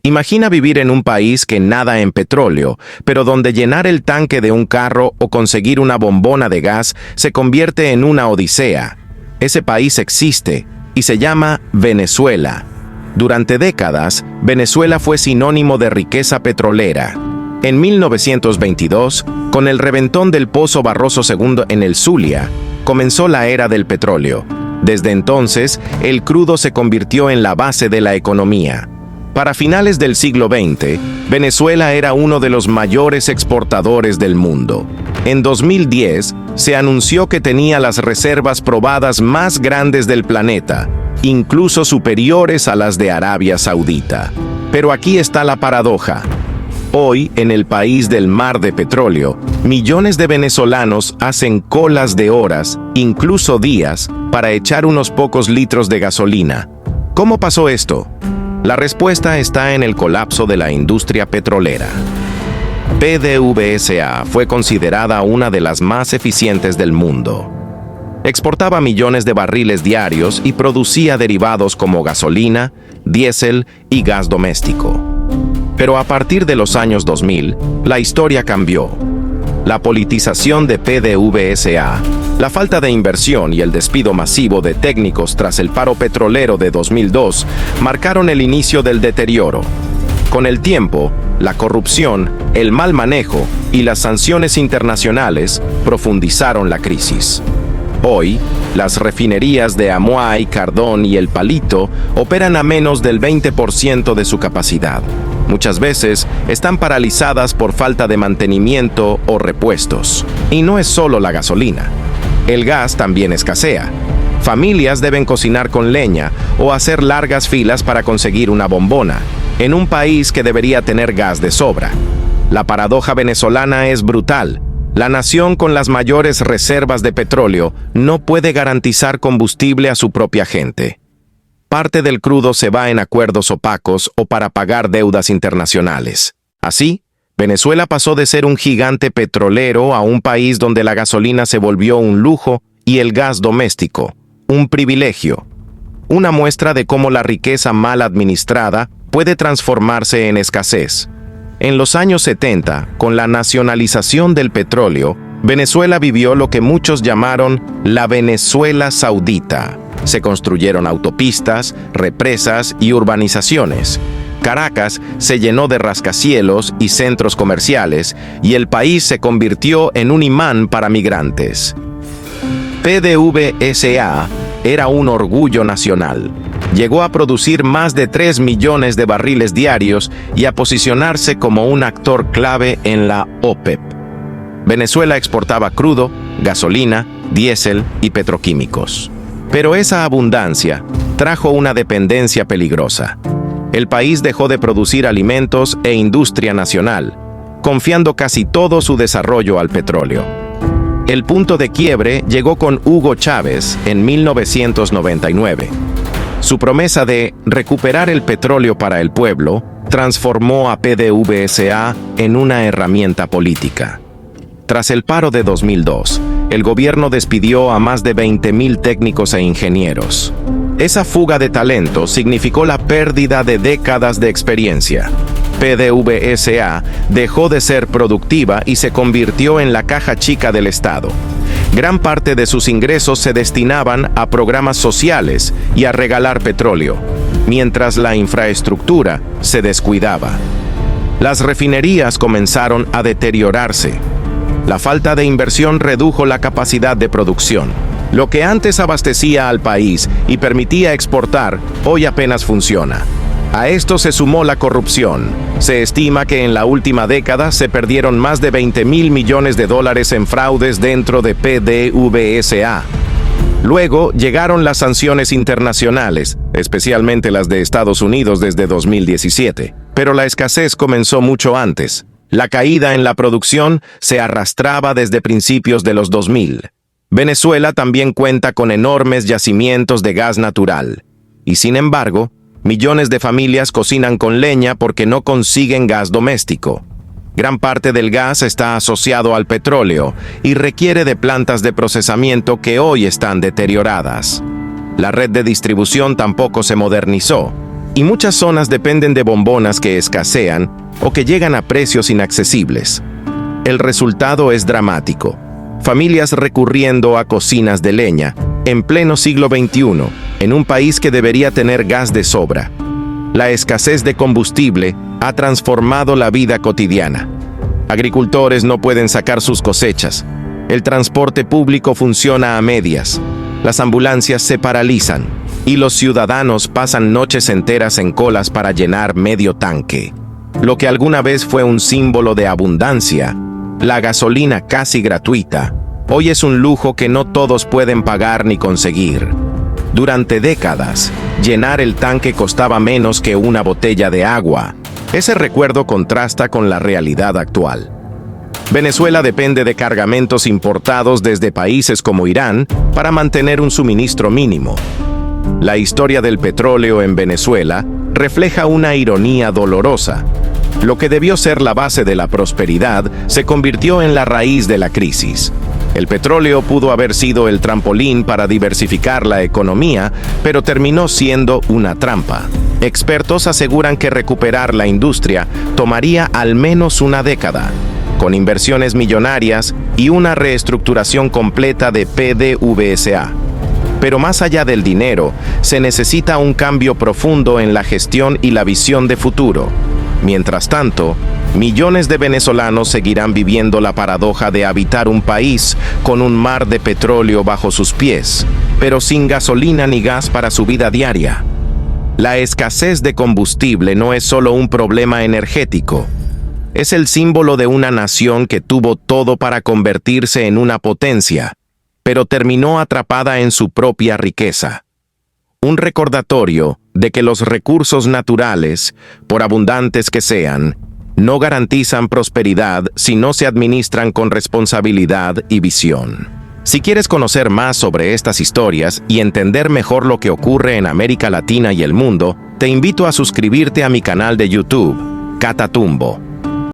Imagina vivir en un país que nada en petróleo, pero donde llenar el tanque de un carro o conseguir una bombona de gas se convierte en una odisea. Ese país existe y se llama Venezuela. Durante décadas, Venezuela fue sinónimo de riqueza petrolera. En 1922, con el reventón del Pozo Barroso II en el Zulia, comenzó la era del petróleo. Desde entonces, el crudo se convirtió en la base de la economía. Para finales del siglo XX, Venezuela era uno de los mayores exportadores del mundo. En 2010, se anunció que tenía las reservas probadas más grandes del planeta, incluso superiores a las de Arabia Saudita. Pero aquí está la paradoja. Hoy, en el país del mar de petróleo, millones de venezolanos hacen colas de horas, incluso días, para echar unos pocos litros de gasolina. ¿Cómo pasó esto? La respuesta está en el colapso de la industria petrolera. PDVSA fue considerada una de las más eficientes del mundo. Exportaba millones de barriles diarios y producía derivados como gasolina, diésel y gas doméstico. Pero a partir de los años 2000, la historia cambió. La politización de PDVSA, la falta de inversión y el despido masivo de técnicos tras el paro petrolero de 2002 marcaron el inicio del deterioro. Con el tiempo, la corrupción, el mal manejo y las sanciones internacionales profundizaron la crisis. Hoy, las refinerías de Amuay, Cardón y El Palito operan a menos del 20% de su capacidad. Muchas veces están paralizadas por falta de mantenimiento o repuestos. Y no es solo la gasolina. El gas también escasea. Familias deben cocinar con leña o hacer largas filas para conseguir una bombona, en un país que debería tener gas de sobra. La paradoja venezolana es brutal. La nación con las mayores reservas de petróleo no puede garantizar combustible a su propia gente. Parte del crudo se va en acuerdos opacos o para pagar deudas internacionales. Así, Venezuela pasó de ser un gigante petrolero a un país donde la gasolina se volvió un lujo y el gas doméstico, un privilegio. Una muestra de cómo la riqueza mal administrada puede transformarse en escasez. En los años 70, con la nacionalización del petróleo, Venezuela vivió lo que muchos llamaron la Venezuela Saudita. Se construyeron autopistas, represas y urbanizaciones. Caracas se llenó de rascacielos y centros comerciales, y el país se convirtió en un imán para migrantes. PDVSA era un orgullo nacional. Llegó a producir más de 3 millones de barriles diarios y a posicionarse como un actor clave en la OPEP. Venezuela exportaba crudo, gasolina, diésel y petroquímicos. Pero esa abundancia trajo una dependencia peligrosa. El país dejó de producir alimentos e industria nacional, confiando casi todo su desarrollo al petróleo. El punto de quiebre llegó con Hugo Chávez en 1999. Su promesa de recuperar el petróleo para el pueblo transformó a PDVSA en una herramienta política. Tras el paro de 2002, el gobierno despidió a más de 20.000 técnicos e ingenieros. Esa fuga de talento significó la pérdida de décadas de experiencia. PDVSA dejó de ser productiva y se convirtió en la caja chica del Estado. Gran parte de sus ingresos se destinaban a programas sociales y a regalar petróleo, mientras la infraestructura se descuidaba. Las refinerías comenzaron a deteriorarse. La falta de inversión redujo la capacidad de producción. Lo que antes abastecía al país y permitía exportar, hoy apenas funciona. A esto se sumó la corrupción. Se estima que en la última década se perdieron más de $20.000 millones en fraudes dentro de PDVSA. Luego llegaron las sanciones internacionales, especialmente las de Estados Unidos desde 2017. Pero la escasez comenzó mucho antes. La caída en la producción se arrastraba desde principios de los 2000. Venezuela también cuenta con enormes yacimientos de gas natural. Y sin embargo, millones de familias cocinan con leña porque no consiguen gas doméstico. Gran parte del gas está asociado al petróleo y requiere de plantas de procesamiento que hoy están deterioradas. La red de distribución tampoco se modernizó, Y muchas zonas dependen de bombonas que escasean o que llegan a precios inaccesibles. El resultado es dramático. Familias recurriendo a cocinas de leña en pleno siglo XXI, en un país que debería tener gas de sobra. La escasez de combustible ha transformado la vida cotidiana. Agricultores no pueden sacar sus cosechas. El transporte público funciona a medias. Las ambulancias se paralizan y los ciudadanos pasan noches enteras en colas para llenar medio tanque. Lo que alguna vez fue un símbolo de abundancia, la gasolina casi gratuita, hoy es un lujo que no todos pueden pagar ni conseguir. Durante décadas, llenar el tanque costaba menos que una botella de agua. Ese recuerdo contrasta con la realidad actual. Venezuela depende de cargamentos importados desde países como Irán para mantener un suministro mínimo. La historia del petróleo en Venezuela refleja una ironía dolorosa. Lo que debió ser la base de la prosperidad se convirtió en la raíz de la crisis. El petróleo pudo haber sido el trampolín para diversificar la economía, pero terminó siendo una trampa. Expertos aseguran que recuperar la industria tomaría al menos una década, con inversiones millonarias y una reestructuración completa de PDVSA. Pero más allá del dinero, se necesita un cambio profundo en la gestión y la visión de futuro. Mientras tanto, millones de venezolanos seguirán viviendo la paradoja de habitar un país con un mar de petróleo bajo sus pies, pero sin gasolina ni gas para su vida diaria. La escasez de combustible no es solo un problema energético. Es el símbolo de una nación que tuvo todo para convertirse en una potencia, pero terminó atrapada en su propia riqueza. Un recordatorio de que los recursos naturales, por abundantes que sean, no garantizan prosperidad si no se administran con responsabilidad y visión. Si quieres conocer más sobre estas historias y entender mejor lo que ocurre en América Latina y el mundo, te invito a suscribirte a mi canal de YouTube, Catatumbo.